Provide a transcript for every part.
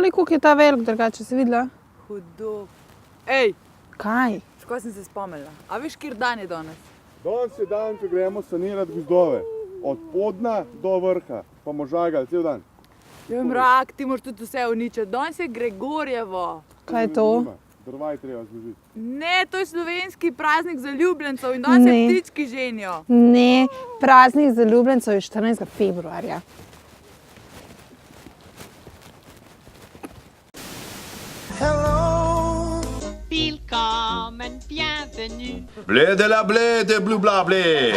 ali koliko je ta velik, drugače si videla? Hudo. Ej, Kaj? škoda sem se spomnila. A veš, kjer dan je danes? Danes je dan, ko gremo sanirati gozdove. Od podna do vrha, pa možagali cel dan. Je mrak, ti moraš tudi vse uničiti. Danes je Gregorjevo. Kaj je to? Drva je treba zložiti. Ne, to je slovenski praznik zaljubljencev in danes se ptički ženijo. Ne, praznik zaljubljencev je 14. februarja. Willkommen, bienvenue. Blé de la blé de blu bla blé.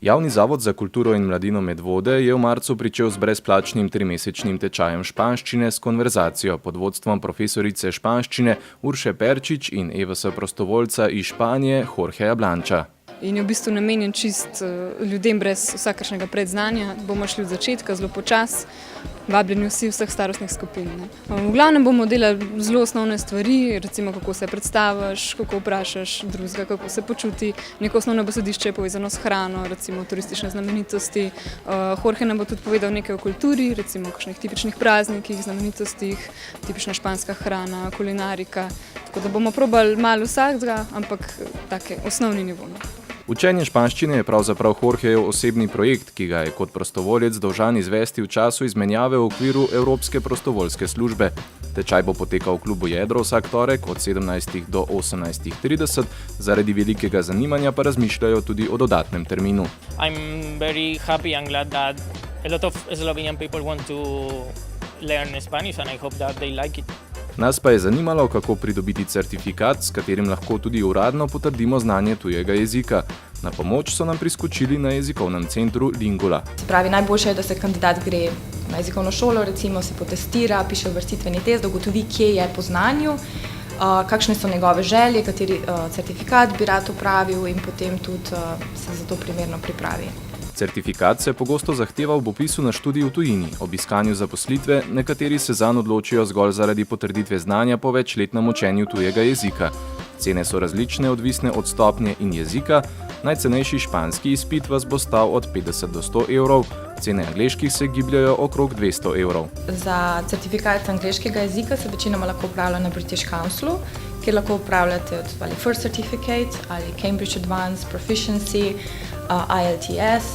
Javni zavod za kulturo in mladino Medvode je v marcu pričel z brezplačnim 3-mesečnim tečajem španščine s konverzacijo pod vodstvom profesorice španščine Urše Perčič in EVS prostovoljca iz Španije Jorgeja Blanča. In je v bistvu namenjen čist ljudem brez vsakršnega predznanja. Bomo šli od začetka, zelo počas, vabljeni vsi vseh starostnih skupin. V glavnem bomo delali zelo osnovne stvari, recimo kako se predstaviš, kako vprašaš drugega, kako se počuti. Neko osnovno besedišče je povezano s hrano, recimo turistične znamenitosti. Jorge nam bo tudi povedal nekaj o kulturi, recimo o kakšnih tipičnih praznikih, znamenitostih, tipična španska hrana, kulinarika. Tako da bomo probali malo vsakega, ampak take osnovni nivo. Učenje španščine je pravzaprav Jorgejev osebni projekt, ki ga je kot prostovoljec dolžan izvesti v času izmenjave v okviru Evropske prostovoljske službe. Tečaj bo potekal v klubu Jedro vsak torek od 17 do 18:30, zaradi velikega zanimanja pa razmišljajo tudi o dodatnem terminu. I'm very happy and glad that a lot of Slovenian people want to learn Spanish and I hope that they like it. Nas pa je zanimalo, kako pridobiti certifikat, s katerim lahko tudi uradno potrdimo znanje tujega jezika. Na pomoč so nam priskočili na jezikovnem centru Lingula. Se pravi, najboljše je, da se kandidat gre na jezikovno šolo, recimo se potestira, piše vrstveni test, da ugotovi, kje je po znanju, kakšne so njegove želje, kateri certifikat bi rad opravil in potem tudi se za to primerno pripravi. Certifikat se pogosto zahteva ob vpisu na študij v tujini, ob iskanju zaposlitve, nekateri se zanj odločijo zgolj zaradi potrditve znanja po večletnem učenju tujega jezika. Cene so različne, odvisne od stopnje in jezika. Najcenejši španski izpit vas bo stal od 50 do 100 evrov, cene angleških se gibljajo okrog 200 evrov. Za certifikat angleškega jezika se večinoma lahko upravlja na British Councilu, kjer lahko upravljate ali First Certificate ali Cambridge Advanced Proficiency, IELTS.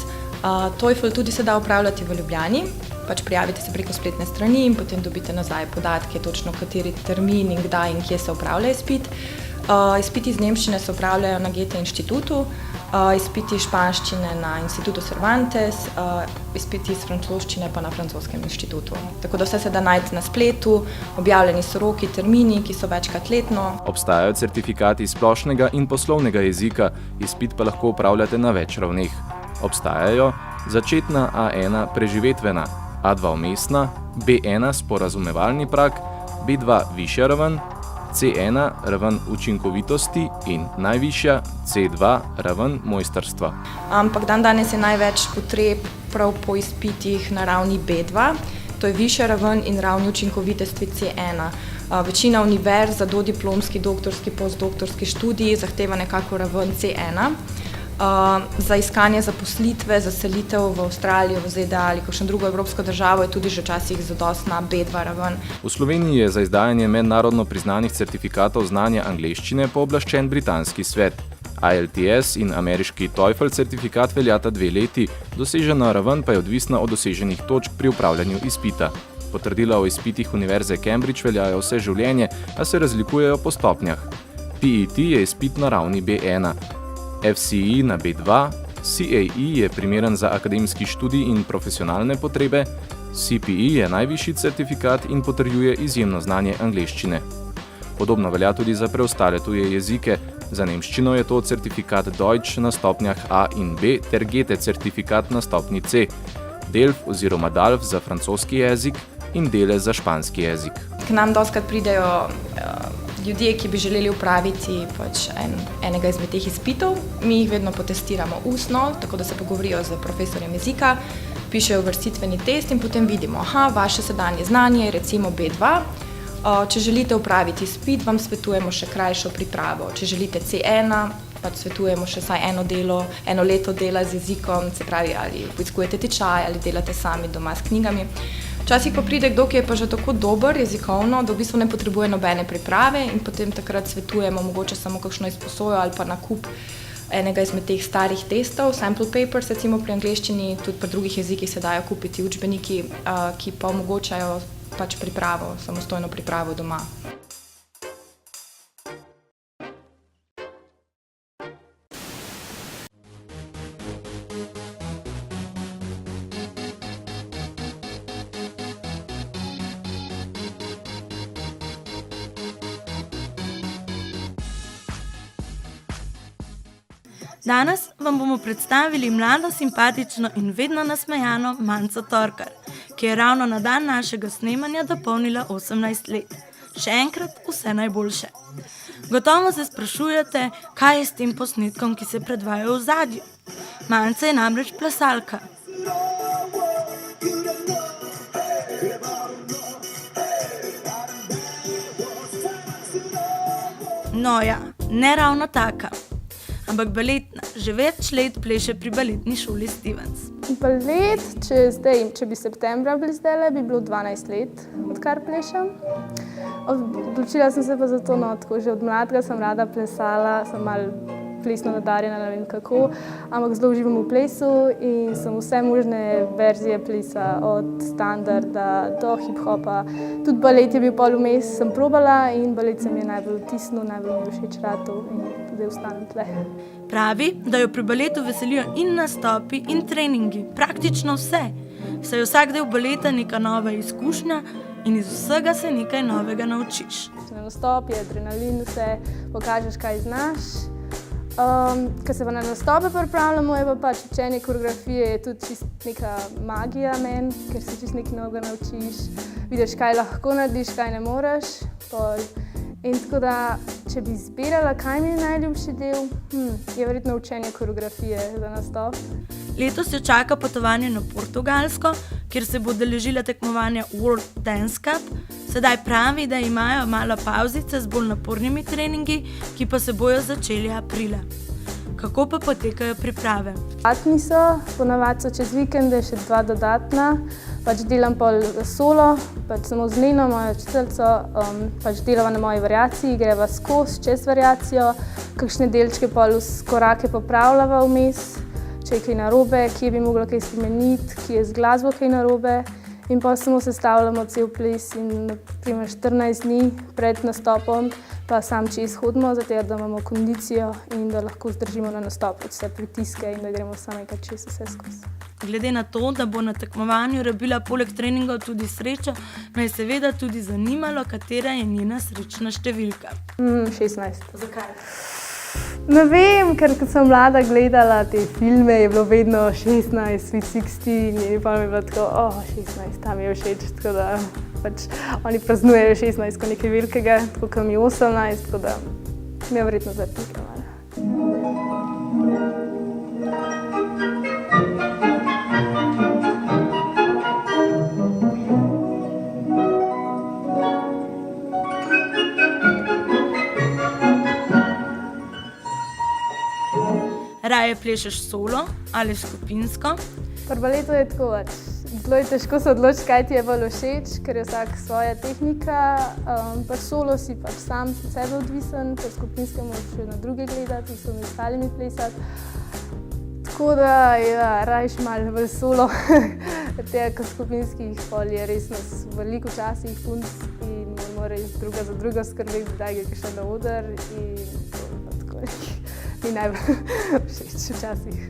TOEFL tudi se da upravljati v Ljubljani, pač prijavite se preko spletne strani in potem dobite nazaj podatke, točno kateri termin in kdaj in kje se upravlja izpit. Izpiti iz nemščine se upravljajo na Goethe inštitutu, izpiti španščine na Institutu Cervantes, izpiti iz francoščine pa na francoskem inštitutu. Tako da vse se da najti na spletu, objavljeni so roki, termini, ki so večkrat letno. Obstajajo certifikati iz splošnega in poslovnega jezika, izpit pa lahko upravljate na več ravneh. Obstajajo začetna A1 preživetvena, A2 vmesna, B1 sporazumevalni prag, B2 višja raven, C1 raven učinkovitosti in najvišja C2 raven mojstrstva. Ampak danes je največ potreb prav po izpitih na ravni B2, to je višja raven in ravni učinkovitosti C1. Večina univerz za dodiplomski, doktorski, postdoktorski študij zahteva nekako raven C1. Za iskanje zaposlitve, za selitev v Avstralijo, v ZDA ali kakšno drugo evropsko državo je tudi že včasih zadostna B2 raven. V Sloveniji je za izdajanje mednarodno priznanih certifikatov znanja angleščine pooblaščen britanski svet. IELTS in ameriški TOEFL certifikat veljata 2 leti, dosežena raven pa je odvisna od doseženih točk pri upravljanju izpita. Potrdila o izpitih Univerze Cambridge veljajo vse življenje, a se razlikujejo po stopnjah. PET je izpit na ravni B1. FCE na B2, CAE je primeren za akademski študij in profesionalne potrebe, CPE je najvišji certifikat in potrjuje izjemno znanje angleščine. Podobno velja tudi za preostale tuje jezike, za nemščino je to certifikat Deutsch na stopnjah A in B ter Goethe certifikat na stopni C, DELF oziroma DALF za francoski jezik in DELE za španski jezik. K nam dostikrat pridejo ljudje, ki bi želeli upraviti enega izmed teh izpitov. Mi jih vedno potestiramo ustno, tako da se pogovorijo z profesorjem jezika, pišejo vrstveni test in potem vidimo, vaše sedanje znanje je recimo B2. Če želite upraviti izpit, vam svetujemo še krajšo pripravo. Če želite C1, pač svetujemo še vsaj eno leto dela z jezikom, se pravi ali poiskujete tečaj ali delate sami doma s knjigami. Včasih pa pride kdo, ki je pa že tako dober jezikovno, da v bistvu ne potrebuje nobene priprave in potem takrat svetujemo mogoče samo kakšno izposojo ali pa nakup enega izmed teh starih testov, sample papers, recimo pri angleščini, tudi pri drugih jezikih se dajo kupiti učbeniki, ki pa omogočajo pač pripravo, samostojno pripravo doma. Danes vam bomo predstavili mlado, simpatično in vedno nasmejano Manco Torkar, ki je ravno na dan našega snemanja dopolnila 18 let. Še enkrat vse najboljše. Gotovo se sprašujete, kaj je s tem posnetkom, ki se predvaja v ozadju. Manca je namreč plesalka. No ja, ne ravno taka. Ampak baletna, že več let pleše pri baletni šoli Stevens. Balet, če bi septembra bili zdajle, bi bilo 12 let, odkar plešem. Odločila sem se pa zato, tako že od mladega sem rada plesala, sem malo plesno nadarjena, ne vem kako, ampak zelo uživam v plesu in sem vse možne verzije plesa, od standarda do hip-hopa. Tudi balet je bil pol vmes, sem probala in balet se mi je najbolj vtisnil, najbolj mi je všeč ratov in tudi ostanem tle. Pravi, da jo pri baletu veselijo in nastopi in treningi, praktično vse. Saj je vsak del baleta neka nova izkušnja in iz vsega se nekaj novega naučiš. Na nastop je adrenalin, vse pokažeš, kaj znaš. Ko se pa na nastope pripravljamo, je pa pač učenje koreografije je tudi čist neka magija meni, ker se čist nekaj novega naučiš. Vidiš, kaj lahko narediš, kaj ne moreš. In tako da, če bi izbirala, kaj mi je najljubši del, je verjetno učenje koreografije za nastop. Letos jo čaka potovanje na Portugalsko, kjer se bo udeležila tekmovanja World Dance Cup. Sedaj pravi, da imajo malo pavzice z bolj napornimi treningi, ki pa se bojo začeli aprila. Kako pa potekajo priprave? Dodatni so, ponavadi so čez vikende še 2 dodatna. Pač delam pol solo, pač samo z Leno, mojo učiteljico, pač delava na moji variaciji, greva skozi čez variacijo, kakšne delčke pol korake popravljava vmes, če je kaj narobe, kje bi mogla kaj spremeniti, kje je z glasbo kaj narobe. In pa samo sestavljamo cel ples in naprimer 14 dni pred nastopom pa sam čez hodimo, zato da imamo kondicijo in da lahko zdržimo na nastopu vse pritiske in da gremo sami kar čez vse skozi. Glede na to, da bo na tekmovanju rabila poleg treningov tudi srečo, me je seveda tudi zanimalo, katera je njena srečna številka. 16. Zakaj? Ne vem, ker ko sem mlada gledala te filme, je bilo vedno 16, Sweet 16 in pa mi je bilo tako, 16, tam je všeč, tako da pač oni praznujejo 16 kot nekaj velikega, tako kot mi 18, tako da mi je verjetno zapika malo. Raje plešeš solo ali skupinsko? Pri baletu je tako, zelo je težko se odločiti, kaj ti je bolj všeč, ker je vsak svoja tehnika. Pri solo si pač sam sebe odvisen, pri skupinskem moraš še na druge gledati, s vsemi ostalimi plesati. Tako da, ja, rajš malo bolj solo, tega kot skupinskih pol je res nas veliko včasih punc in mora res druga za drugo skrbeti, da je še na oder in tako ni najbolj všeč včasih.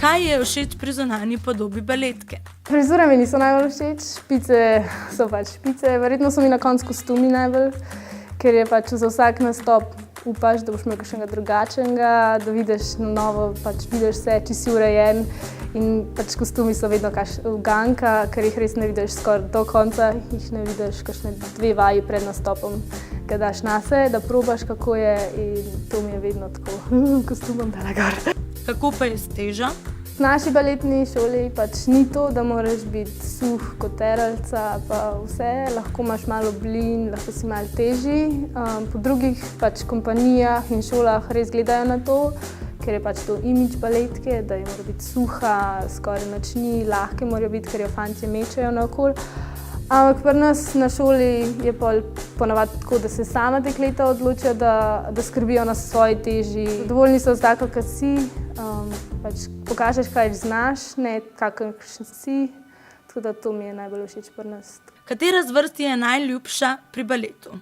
Kaj je všeč pri zunanji podobi baletke? Frizure mi niso najbolj všeč, špice so pač špice, verjetno so mi na koncu kostumi najbolj, ker je pač za vsak nastop upaš, da boš imel kakšnega drugačnega, da vidiš na novo, pač vidiš vse, če si urejen in pač kostumi so vedno uganka, ker jih res ne vidiš skoraj do konca, jih ne vidiš kakšne 2 vaji pred nastopom, ga daš nase, da probaš, kako je in to mi je vedno tako, kostumom dala gor. Kako pa je s težo? V naši baletni šoli pač ni to, da moraš biti suh kot teralca, pa vse, lahko imaš malo blin, lahko si malo težji. Po drugih pač kompanijah in šolah res gledajo na to, ker je pač to imidž baletke, da je mora biti suha, skoraj nič ni, lahke morajo biti, ker jo fantje mečejo naokoli. Ampak pri nas na šoli je ponavadi tako, da se sama dekleta odločijo, da skrbijo na svoji teži. Zadovoljni so z tako, kot si, pač pokažeš, kaj znaš, ne kakšen si. Tako da to mi je najbolj všeč pri nas. Katera zvrst je najljubša pri baletu?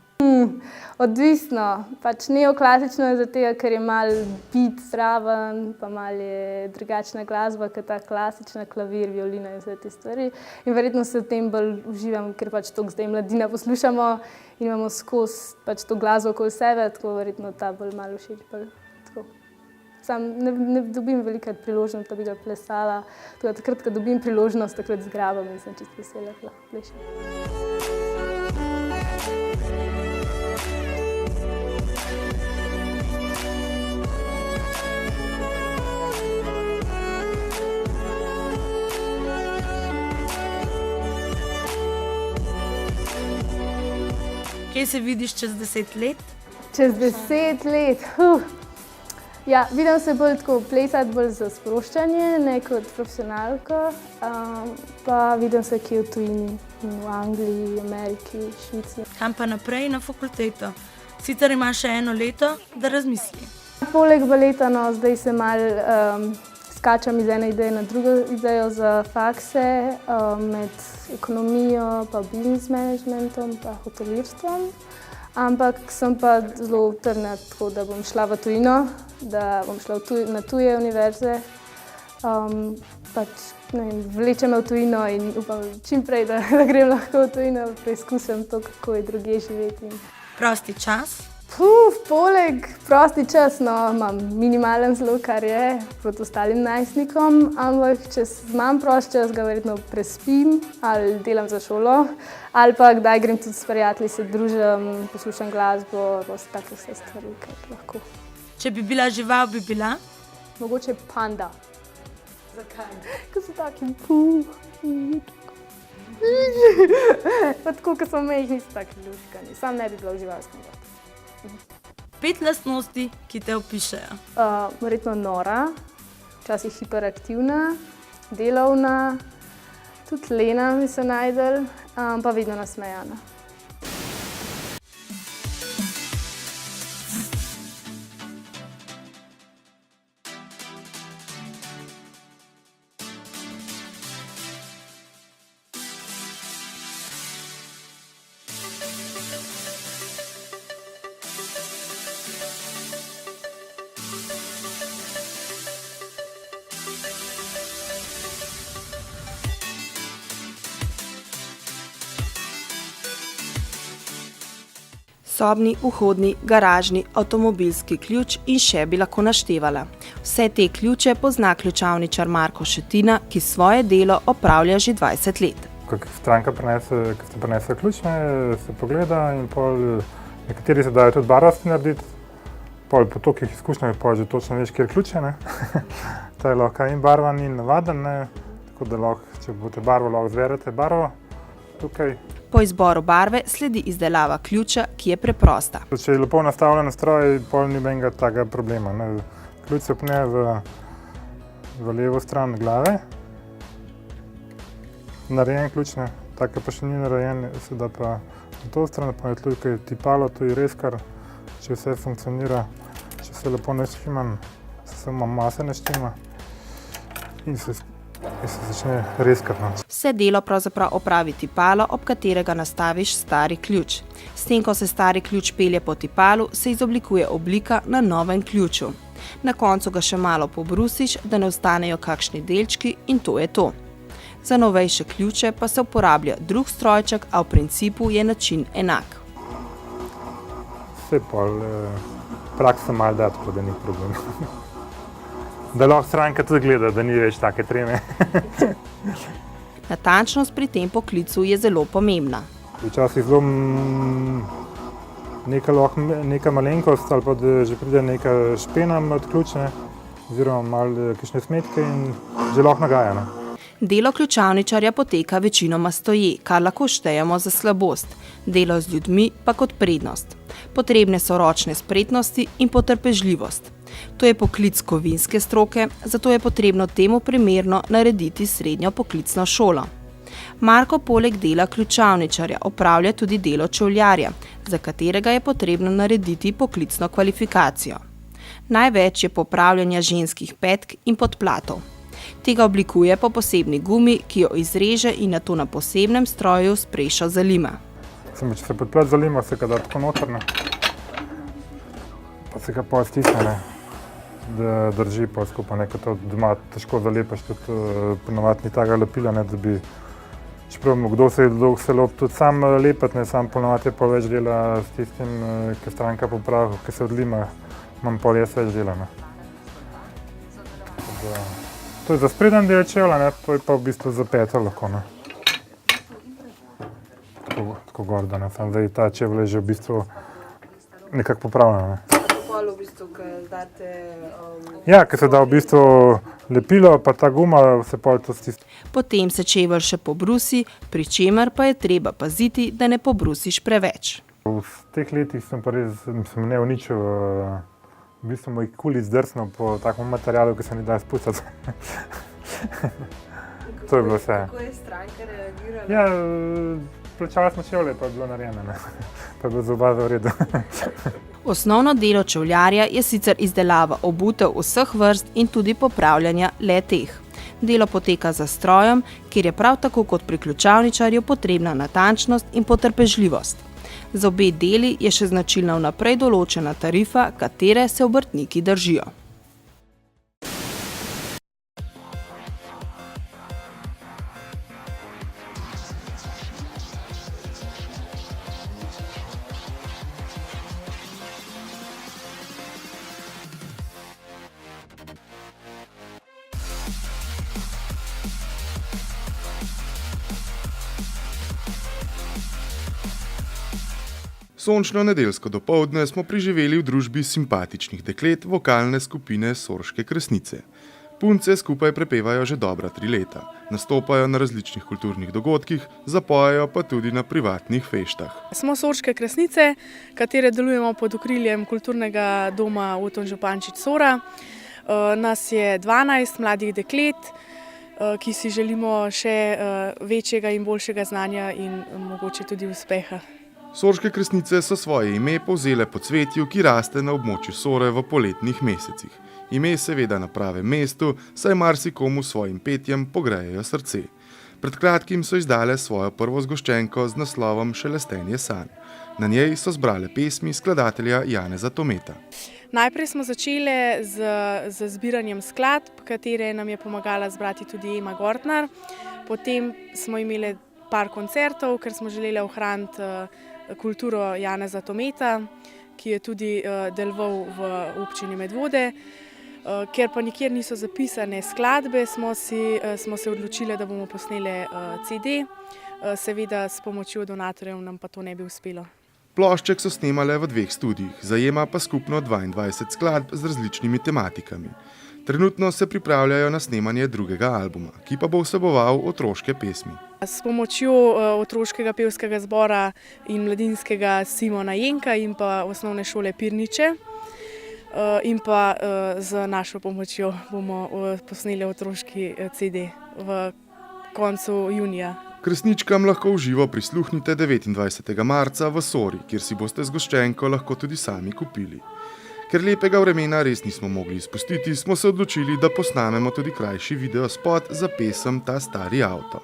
Odvisno. Pač neoklasično je zato, ker je malo beat zraven, pa malo je drugačna glasba, kot ta klasična, klavir, violina in vse te stvari. In verjetno se v tem bolj uživam, ker pač to zdaj mladina poslušamo in imamo skozi pač to glasbo okoli sebe, tako verjetno ta bolj malo všeč. Sam ne dobim velikrat priložnost, da bi ga plesala. Takrat, ko dobim priložnost, takrat zgrabam in sem čisto vesela, da lahko plešem. Kje se vidiš čez 10 let? Čez 10 let? Ja, vidim se bolj tako plesati, bolj za sproščanje, ne kot profesionalko. Pa vidim se kje v tujini, v Angliji, Ameriki, Švici. Kam pa naprej na fakulteto? Sicer ima še 1 leto, da razmisli. Poleg baleta, zdaj se malo skačam iz ene ideje na drugo idejo za fakse, med ekonomijo, pa business managementom, pa hotelirstvom. Ampak sem pa zelo trdna, tako da bom šla v tujino, da bom šla na tuje univerze. Vleče me v tujino in upam čim prej, da grem lahko v tujino, preizkusim to, kako je drugje živeti. Prosti čas? Poleg prosti čas, imam minimalen zelo, kar je proti ostalim najstnikom, ampak če imam prost čas, ga verjetno prespim ali delam za šolo, ali pa kdaj grem tudi s prijatelji, se družim, poslušam glasbo, take vse stvari, kar lahko. Če bi bila žival, bi bila? Mogoče panda. Zakaj? Ko so taki pa tako, ko so mehni, so taki luškani. Sam ne bi bila v živalskem vrtu. 5 lastnosti, ki te opišejo. Verjetno nora, včasih hiperaktivna, delovna, tudi lena bi se najdel, pa vedno nasmejana. Sobni, vhodni, garažni, avtomobilski ključ in še bi lahko naštevala. Vse te ključe pozna ključavničar Marko Šetina, ki svoje delo opravlja že 20 let. Ko stranka prinese ključ, se pogleda in nekateri se dajo tudi barvasti narediti. Po tolikih izkušnjah že točno veš, kjer ključ je. Ta je lahko in barvan in navaden, tako da lahko, če boste barvo, lahko zberete barvo tukaj. Po izboru barve sledi izdelava ključa, ki je preprosta. Če je lepo nastavljen stroj, pol ni nobenega takega problema. Ključ se pne v levo stran glave. Narejen ključ, tako pa še ni narejen, se da pa na to stran, pa je tukaj tipalo, to je res kar, če vse funkcionira, če se lepo naštima, se samo masa naštima in se začne reskati. Vse delo pravzaprav opravi tipalo, ob katerega nastaviš stari ključ. S tem, ko se stari ključ pelje po tipalu, se izoblikuje oblika na novem ključu. Na koncu ga še malo pobrusiš, da ne ostanejo kakšni delčki in to je to. Za novejše ključe pa se uporablja drug strojček, a v principu je način enak. Vse pol praksa malo da, tako da ni problem. Da lahko stranka tudi gleda, da ni več take treme. Natančnost pri tem poklicu je zelo pomembna. Včasih zelo neka malenkost ali pa da že pride neka špena od ključne, oziroma malo kakšne smetke in že lahko nagaja. Delo ključavničarja poteka večinoma stoje, kar lahko štejemo za slabost. Delo z ljudmi pa kot prednost. Potrebne so ročne spretnosti in potrpežljivost. To je poklic kovinske stroke, zato je potrebno temu primerno narediti srednjo poklicno šolo. Marko poleg dela ključavničarja opravlja tudi delo čevljarja, za katerega je potrebno narediti poklicno kvalifikacijo. Največ je popravljanja ženskih petk in podplatov. Tega oblikuje po posebni gumi, ki jo izreže in nato na posebnem stroju s prešo zalima. Če se podplat zalima, se ga da tako noter, pa se ga pol stisne, da drži pol skupaj, ko to doma težko zalepaš, tudi ponovadi ni takega lepila, da bi, čeprav kdo se lopi tudi sam lepati, sam ponovadi je pa več dela s tistim, ki stranka popravi, ki se odlima, imam pol jaz več dela. To je za spreden del čevlja, to je pa v bistvu za peto lahko. Tako gor, da zdaj ta čevlja je že v bistvu nekako popravljena. Pol v bistvu, ko date... Ja, ker se da v bistvu lepilo, pa ta guma se pol to stisne. Potem se čevelj še pobrusi, pri čemer pa je treba paziti, da ne pobrusiš preveč. V teh letih sem pa res ne uničil, v bistvu moj kul izdrsnil po takem materialu, ki se ni da spustiti. To je bilo vse. Kako je stranka reagirala? Ja, plačali smo čevlje, pa je bilo narejeno, pa je bilo za oba v redu. Osnovno delo čevljarja je sicer izdelava obutev vseh vrst in tudi popravljanja le-teh. Delo poteka za strojem, kjer je prav tako kot pri ključavničarju potrebna natančnost in potrpežljivost. Za obe deli je še značilna vnaprej določena tarifa, katere se obrtniki držijo. Sončno nedeljsko dopoldne smo preživeli v družbi simpatičnih deklet vokalne skupine Sorške Kresnice. Punce skupaj prepevajo že dobra 3 leta, nastopajo na različnih kulturnih dogodkih, zapojejo pa tudi na privatnih feštah. Smo Sorške Kresnice, katere delujemo pod okriljem kulturnega doma Oton Župančič Sora. Nas je 12 mladih deklet, ki si želimo še večjega in boljšega znanja in mogoče tudi uspeha. Sorške Kresnice so svoje ime povzele po cvetju, ki raste na območju Sore v poletnih mesecih. Ime seveda na pravem mestu, saj marsikomu svojim petjem pogrejejo srce. Pred kratkim so izdale svojo prvo zgoščenko z naslovom Šelestenje sanj. Na njej so zbrale pesmi skladatelja Janeza Tometa. Najprej smo začele z zbiranjem skladb, katere nam je pomagala zbrati tudi Ema Gortnar. Potem smo imeli par koncertov, ker smo želeli ohraniti kulturo Janeza Tometa, ki je tudi deloval v občini Medvode. Ker pa nikjer niso zapisane skladbe, smo se odločili, da bomo posneli CD. Seveda s pomočjo donatorjev nam pa to ne bi uspelo. Plošček so snemale v 2 studijih, zajema pa skupno 22 skladb z različnimi tematikami. Trenutno se pripravljajo na snemanje drugega albuma, ki pa bo vseboval otroške pesmi. S pomočjo otroškega pevskega zbora in mladinskega Simona Jenka in pa osnovne šole Pirniče in pa z našo pomočjo bomo posneli otroški CD v koncu junija. Kresničkam lahko v živo prisluhnite 29. marca v Sori, kjer si boste zgoščenko lahko tudi sami kupili. Ker lepega vremena res nismo mogli izpustiti, smo se odločili, da posnamemo tudi krajši videospot za pesem Ta stari avto.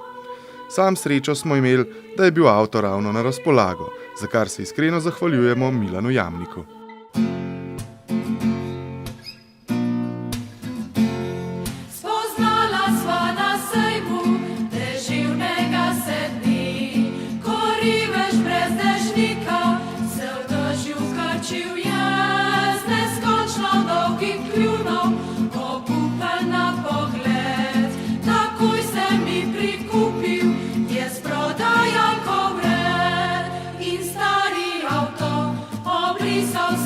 Sam srečo smo imeli, da je bil avto ravno na razpolago, za kar se iskreno zahvaljujemo Milanu Jamniku. So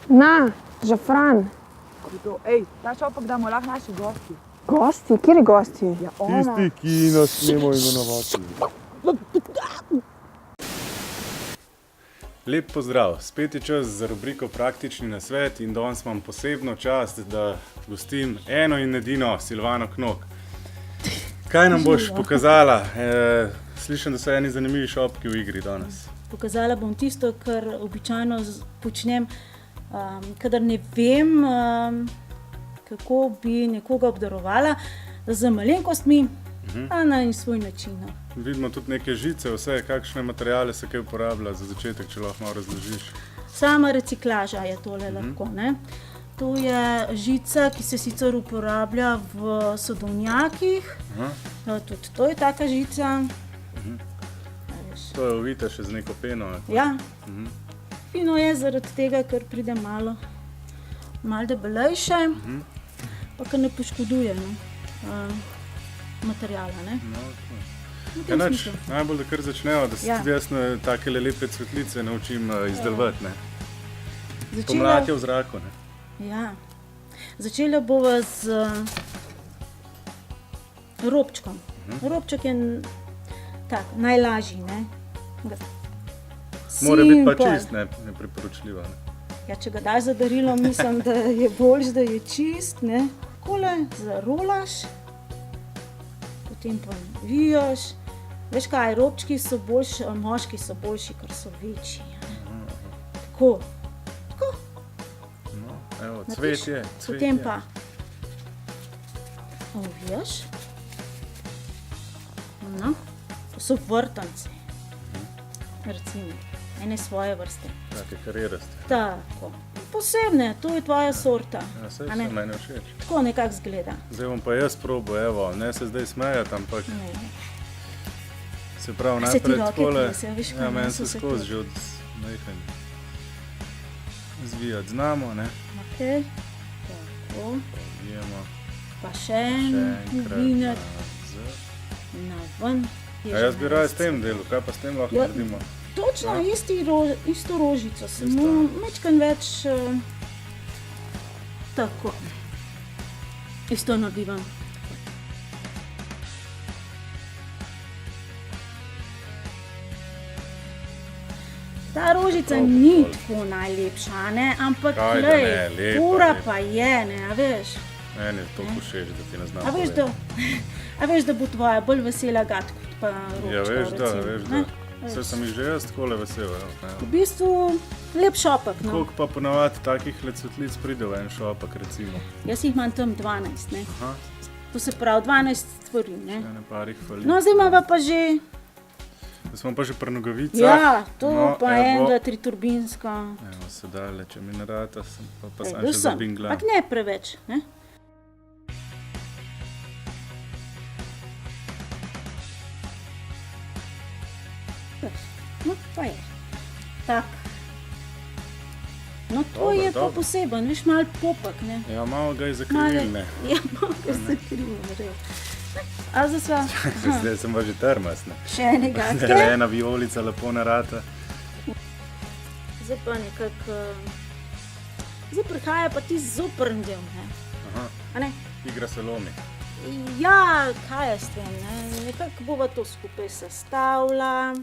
Na, žafran. Ej, ta šopek damo lahko naši gosti. Gosti? Kjeri gosti? Ja, ona. Tisti, ki nas smemo imenovati. Lep pozdrav, spet je čas za rubriko Praktični nasvet in danes imam posebno čast, da gostim eno in edino Silvano Knok. Kaj nam boš pokazala? Slišim, da so eni zanimivi šopki v igri danes. Pokazala bom tisto, kar običajno počnem, kadar ne vem, kako bi nekoga obdarovala, z malenkostmi, a na svoj način. Vidimo tudi neke žice, vse, kakšne materiale se kaj uporablja za začetek, če lahko malo razložiš. Sama reciklaža je tole lahko, ne. To je žica, ki se sicer uporablja v sodovnjakih, tudi to je taka žica. To je ovita še z neko peno. Ja, fino je zaradi tega, ker pride malo debelejše, pa kar ne poškoduje materijala, ne. Ja, nič, najbolj, da kar začnemo, da se tudi jaz takele lepe cvetlice naučim izdelovati, ne. Pomlad je v zraku, ne. Ja, začela bova z robčkom. Robček je tak, najlažji, ne. Mora biti pa čist, ne priporočljiva, ne. Ja, če ga daš za darilo, mislim, da je boljš, da je čist, ne. Takole zarolaš, potem pa navijaš. Veš kaj, robčki so boljši, moški so boljši, ker so večji. Tako. Evo, cvet je. Potem pa ovijaš. No, to so vrtanci. Recimo, ene svoje vrste. Take karjeraste. Tako. Posebne, to je tvoja sorta. Ja, saj so meni všeč. Tako nekako zgleda. Zdaj bom pa jaz probal, evo, ne se zdaj smejati, ampak se pravi najprej takole, ja, meni se skozi že od nekaj zvijati znamo, ne. Okej, tako. Vijemo. Pa še en uvinek na ven. A jaz bi raje s tem delu, kaj pa s tem lahko naredimo? Točno isto rožico, samo majčkeno več tako. Isto naredim. Ta rožica ni tako najlepša, ne, ampak glej, fora pa je, ne, a veš. Meni je to všeč, da ti ne znam povedati. A veš, da bo tvoja bolj vesela gat kot pa ročka, ja, veš recimo. Da. Vse sem jih že jaz takole vesel. V bistvu lep šopek, no. Koliko pa ponavadi takih cvetlic pride v en šopek, recimo? Jaz jih imam tam 12, ne. To se pravi 12 stvari, ne. Še ne parih fali. No, zdaj imamo pa že... Da smo pa že pri Nogovicah. Ja, to pa enega triturbinska. Evo, sedaj, če mi ne rata, sem pa sam še zabingla. Ampak ne preveč, ne. No, pa je. Tak. No, to je pa poseben, veš, malo popek, ne. Ja, malo ga je zakrivil, ne. Ja, malo ga je zakrivil, res. A zdaj sva... Zdaj sem pa že termas, ne. Še enega. Zelena vijolica lepo narata. Zdaj pa nekako... Zdaj prihaja pa ti zoprn del, ne. A ne? Igra se lomi. Ja, kaj je s tem, ne. Nekako bova to skupaj sestavila.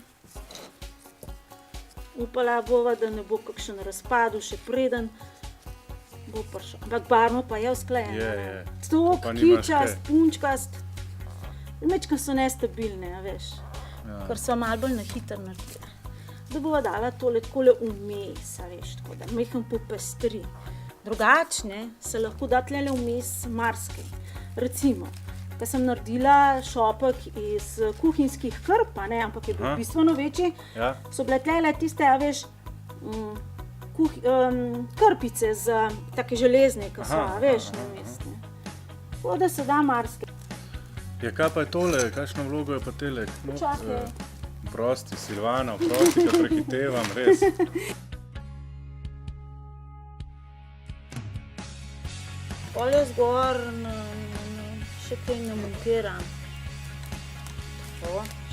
Upala bova, da ne bo kakšen razpadu še preden bo prišel. Ampak barno pa je usklajeno. Je. Tok, kičast, punčkast. Mečkaj so nestabilne, veš. Ker so malo bolj na hitro naredila. Da bova dala tole takole vmes, veš, tako da mehko popestri. Drugačne se lahko da tlele vmes marsikaj. Recimo, ko sem naredila šopek iz kuhinjskih krp, ampak je bil bistveno večji, so bile tlele tiste, veš, krpice z take železne, ki so, veš, vmes. Tako da se da marsikaj. Ja, kaj pa je tole? Kakšno vlogo je pa tele? Počakaj. Prosti, Silvano, prosti, da prehitevam, res. Polje zgor, še kaj namontiram.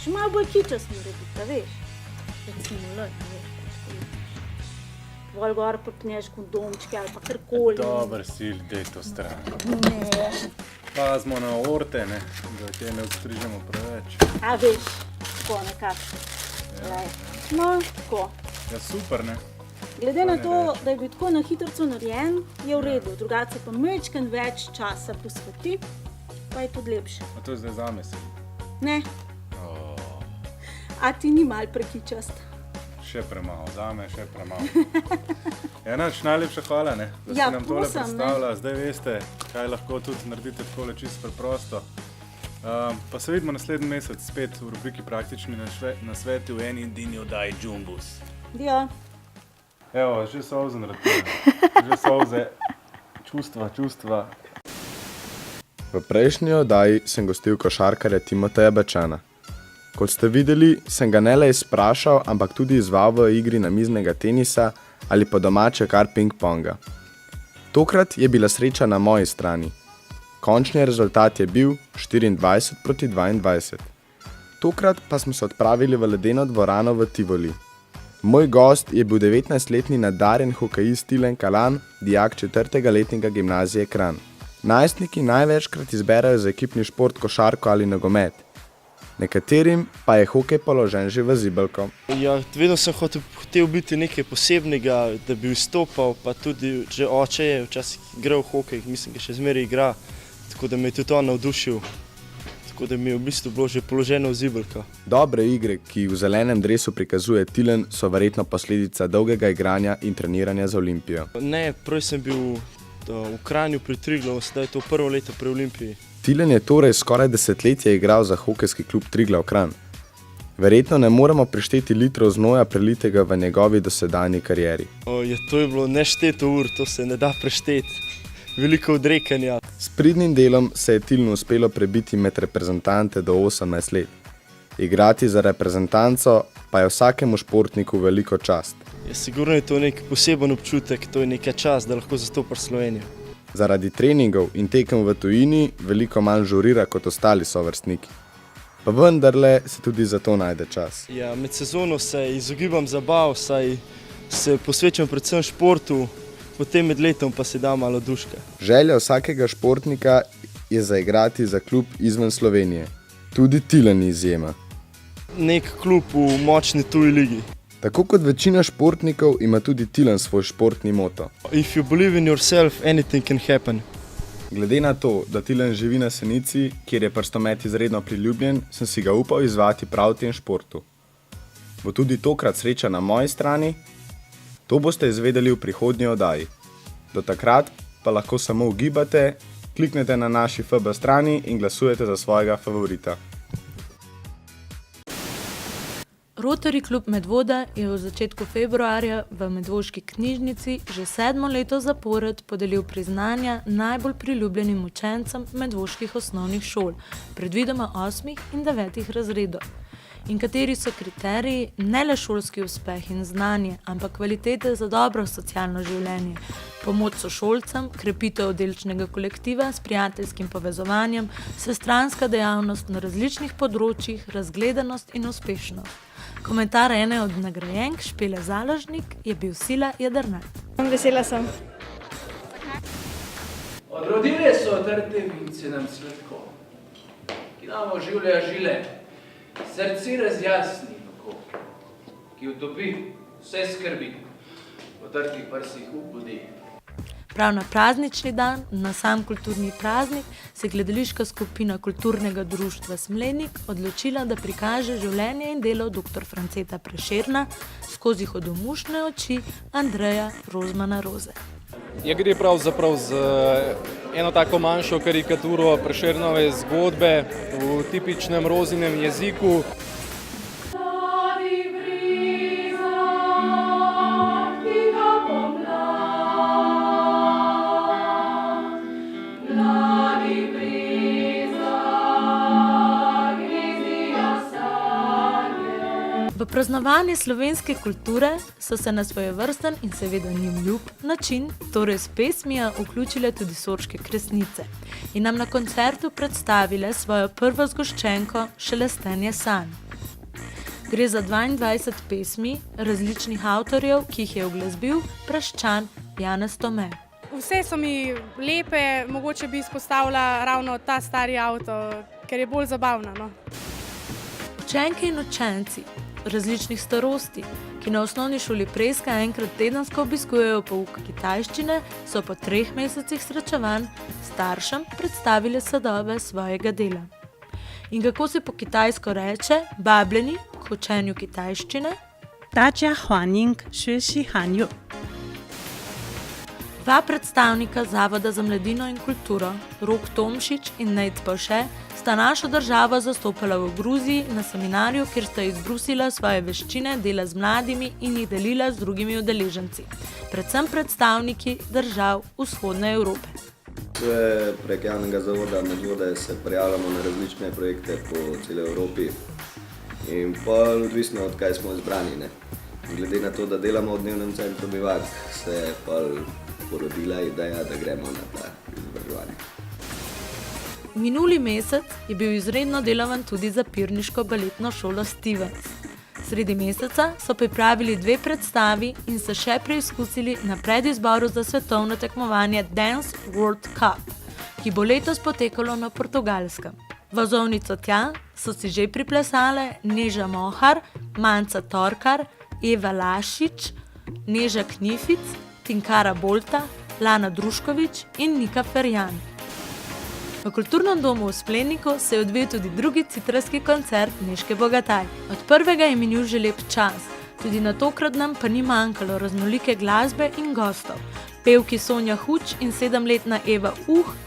Še malo bolj kičast narediti, veš. Recimo, veš. Vol gor pripneš kondomčke ali pa karkoli. Dober sil, dej to stran. Ne. Pazimo na orte, ne, da te ne odstrižemo preveč. A veš, tako nekako. No, tako. Ja, super, ne. Glede na to, da je bil tako na hitrco narejen, je v redu. Drugače pa majčkeno več časa posveti, pa je tudi lepše. A to je zdaj zame sil? Ne. A ti ni mal prekičast? Še premalo, zame še premalo. Enač, najlepša hvala, ne, da si nam tole predstavila. Zdaj veste, kaj lahko tudi naredite takole čisto preprosto. Pa se vidimo naslednji mesec spet v rubriki Praktični nasveti v eni edini oddaji Džumbus. Ja. Evo, že solze naredila. Že solze. Čustva. V prejšnji oddaji sem gostil košarkarja Timoteja Bečana. Kot ste videli, sem ga ne le izprašal, ampak tudi izval v igri namiznega tenisa ali pa domače kar ping-ponga. Tokrat je bila sreča na moji strani. Končni rezultat je bil 24-22. Tokrat pa smo se odpravili v ledeno dvorano v Tivoli. Moj gost je bil 19-letni nadarjen hokejist Tilen Kalan, dijak 4. letnika gimnazije Kranj. Najstniki največkrat izberajo za ekipni šport košarko ali nogomet. Nekaterim pa je hokej položen že v zibelko. Ja, vedno sem hotel biti nekaj posebnega, da bi vstopal, pa tudi že oče je včasih igral hokej, mislim, da še zmeraj igra, tako da me je tudi on navdušil, tako da mi je v bistvu bilo že položeno v zibelko. Dobre igre, ki jih v zelenem dresu prikazuje Tilen, so verjetno posledica dolgega igranja in treniranja za Olimpijo. Ne, prej sem bil v Kranju pri Triglavu, sedaj je to prvo leto pri Olimpiji. Tilen je torej skoraj desetletje igral za hokejski klub Triglav Kranj. Verjetno ne moremo prišteti litrov znoja prelitega v njegovi dosedanji karieri. To je bilo nešteto ur, to se ne da prešteti. Veliko odrekanja. S pridnim delom se je Tilenu uspelo prebiti med reprezentante do 18 let. Igrati za reprezentanco pa je vsakemu športniku veliko čast. Ja, sigurno je to nek poseben občutek, to je neka čast, da lahko zastopaš Slovenijo. Zaradi treningov in tekem v tujini veliko manj žurira kot ostali sovrstniki. Pa vendarle se tudi za to najde čas. Ja, med sezono se izogibam zabav, saj se posvečam predvsem športu, potem med letom pa se da malo duška. Želja vsakega športnika je zaigrati za klub izven Slovenije. Tudi Tilen izjema. Nek klub v močni tuji ligi. Tako kot večina športnikov ima tudi Tilen svoj športni moto. If you believe in yourself, anything can happen. Glede na to, da Tilen živi na Senici, kjer je prstomet izredno priljubljen, sem si ga upal izvati prav v tem športu. Bo tudi tokrat sreča na moji strani? To boste izvedeli v prihodnji oddaji. Do takrat pa lahko samo ugibate, kliknete na naši FB strani in glasujete za svojega favorita. Rotary klub Medvode je v začetku februarja v Medvoški knjižnici že 7. leto zapored podelil priznanja najbolj priljubljenim učencem medvoških osnovnih šol, predvidoma 8. in 9. razredov. In kateri so kriteriji, ne le šolski uspeh in znanje, ampak kvalitete za dobro socialno življenje, pomoč sošolcem, krepitev oddelčnega kolektiva s prijateljskim povezovanjem, vsestranska dejavnost na različnih področjih, razgledanost in uspešnost. Komentar ene od nagrajenk, Špele Založnik, je bil Sila Jedrnat. Vesela sem. Odrodile so trte vince nam sladko, ki nam oživlja žile, srce razjasni oko, ki utopi vse skrbi, v trtih prsih ubudi. Prav na praznični dan, na sam kulturni praznik, se je gledališka skupina Kulturnega društva Smlednik odločila, da prikaže življenje in delo dr. Franceta Prešerna skozi hudomušne oči Andreja Rozmana Roze. Ja, gre pravzaprav z eno tako manjšo karikaturo Prešernove zgodbe v tipičnem Rozinem jeziku. V praznovanje slovenske kulture so se na svojevrsten in seveda njim ljub način, torej s pesmijo, vključile tudi Sorške kresnice in nam na koncertu predstavile svojo prvo zgoščenko Šelestenje sanj. Gre za 22 pesmi različnih avtorjev, ki jih je uglasbil praščan Janez Tome. Vse so mi lepe, mogoče bi izpostavila ravno ta stari avto, ker je bolj zabavna. No? Učenke in učenci različnih starosti, ki na osnovni šoli Preska enkrat tedensko obiskujejo pouk kitajščine, so po 3 mesecih srečevanj staršem predstavili sadove svojega dela. In kako se po kitajsko reče vabljeni k učenju kitajščine? 大家欢迎学习汉语。 Dva predstavnika Zavoda za mladino in kulturo, Rok Tomšič in Nejc Pavše, sta našo državo zastopala v Gruziji na seminarju, kjer sta izbrusila svoje veščine dela z mladimi in jih delila z drugimi udeleženci, predvsem predstavniki držav vzhodne Evrope. Prek javnega zavoda Medvode se prijavljamo na različne projekte po celi Evropi in pa odvisno od kaj smo izbrani. Ne? Glede na to, da delamo v dnevnem centru Bivak, se je pa porodila ideja, da gremo na ta izobraževanje. Minuli mesec je bil izredno delovan tudi za pirniško baletno šolo Stevens. Sredi meseca so pripravili 2 predstavi in se še preizkusili na predizboru za svetovno tekmovanje Dance World Cup, ki bo letos potekalo na Portugalskem. Vozovnico tja so si že priplesale Neža Mohar, Manca Torkar, Eva Lašič, Neža Knific, Tinkara Bolta, Lana Druškovič in Nika Ferjan. V Kulturnem domu v Spleniku se je odvil tudi drugi citrarski koncert Nežke Bogataj. Od prvega je minil že lep čas, tudi na tokratnem pa ni manjkalo raznolike glasbe in gostov. Pevki Sonja Huč in 7-letna Eva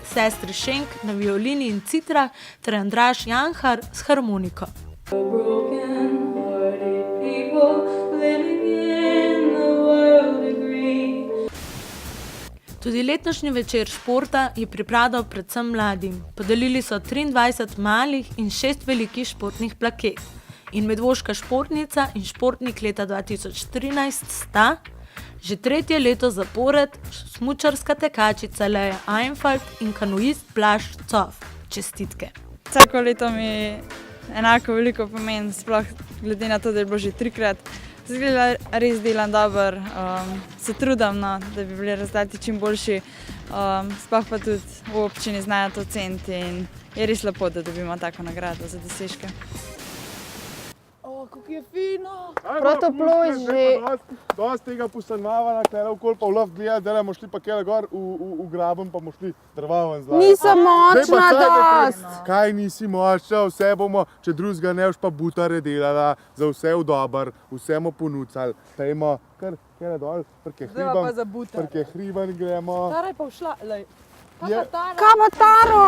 sestri Šenk na violini in citrah ter Andraž Janhar s harmoniko. Tudi letošnji večer športa je pripadal predvsem mladim. Podelili so 23 malih in 6 velikih športnih plaket. In medvoška športnica in športnik leta 2013 sta že 3. leto zapored smučarska tekačica Leja Einfalt in kanuist Blaž Cof. Čestitke. Vsako leto mi enako veliko pomeni, sploh glede na to, da je bilo že 3-krat. Zdaj res delam dobro, se trudim, no, da bi bili rezultati čim boljši, sploh pa tudi v občini znajo to ceniti in je res lepo, da dobimo tako nagrado za dosežke. Kako je fino! Prav toplo je že. Dosti tega posanmavana, kajle okoli pa v lov gledati, da bomo šli pa kjele gor v graben, pa bomo šli drva ven zlati. Nisem močna dost! Kaj nisi močna, vse bomo, če drugega ne boš pa butare delala, za vse v dober, vse bomo ponucali. Pejmo kar kjele dol, prke hriban gremo. Tara je pa všla, lej. Kaj pa Taro?